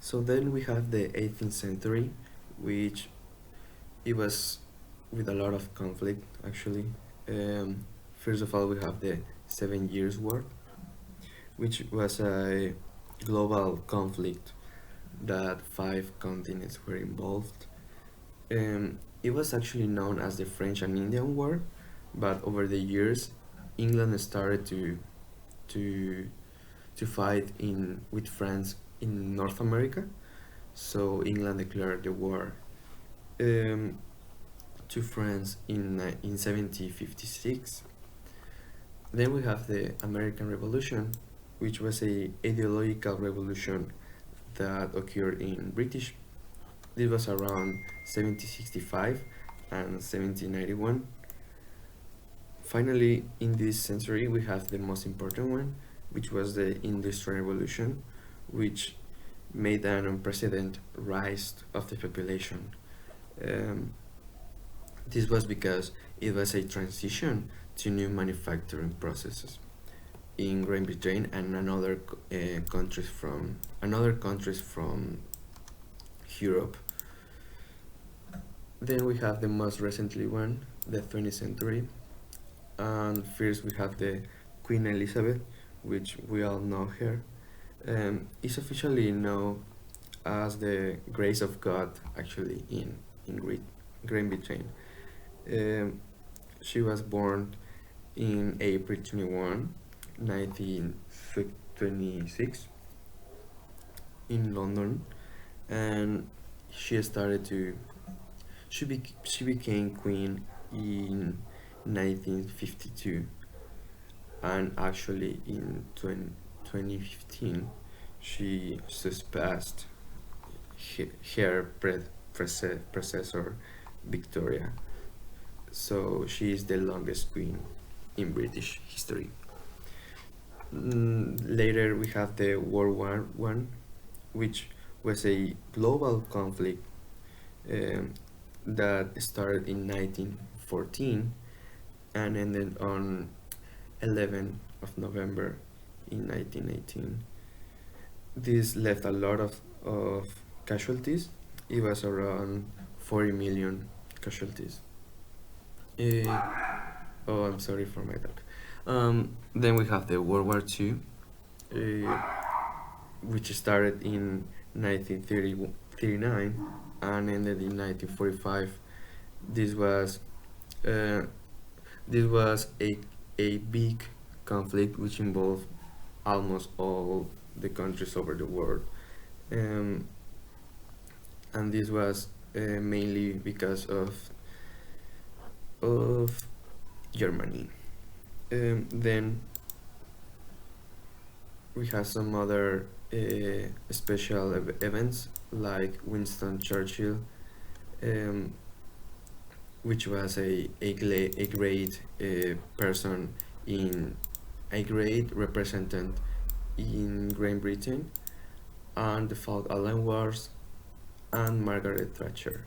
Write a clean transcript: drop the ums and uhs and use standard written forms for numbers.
So then we have the 18th century, which it was with a lot of conflict actually. First of all, we have the Seven Years' War, which was a global conflict that five continents were involved. It was actually known as the French and Indian War, but over the years, England started to to fight in with France in North America. So England declared the war um, to France in 1756. Then we have the American Revolution, which was a ideological revolution that occurred in British. This was around 1765 and 1791. Finally, in this century, we have the most important one, which was the Industrial Revolution, which made an unprecedented rise of the population. Um, this was because it was a transition to new manufacturing processes in Great Britain and another countries from Europe. Then we have the most recently one, the 20th century, and first we have the Queen Elizabeth, which we all know her. Is officially known as the Grace of God, actually in Great Britain. Um, she was born in April 21, 1926, in London, and she started to she became queen in 1952, and actually in 2015 she surpassed her predecessor Victoria. So she is the longest queen in British history. Later we have the World War One, which was a global conflict um, that started in 1914 and ended on 11th of November in 1918. This left a lot of casualties. It was around 40 million casualties. Uh, oh, I'm sorry for my dog. Then we have the World War II, uh, which started in 1939 and ended in 1945. This was uh, this was a big conflict which involved almost all the countries over the world, um, and this was mainly because of Germany. Then we have some other special events like Winston Churchill, um, which was a great person in a great representative in Great Britain, and the Falkland Wars, and Margaret Thatcher.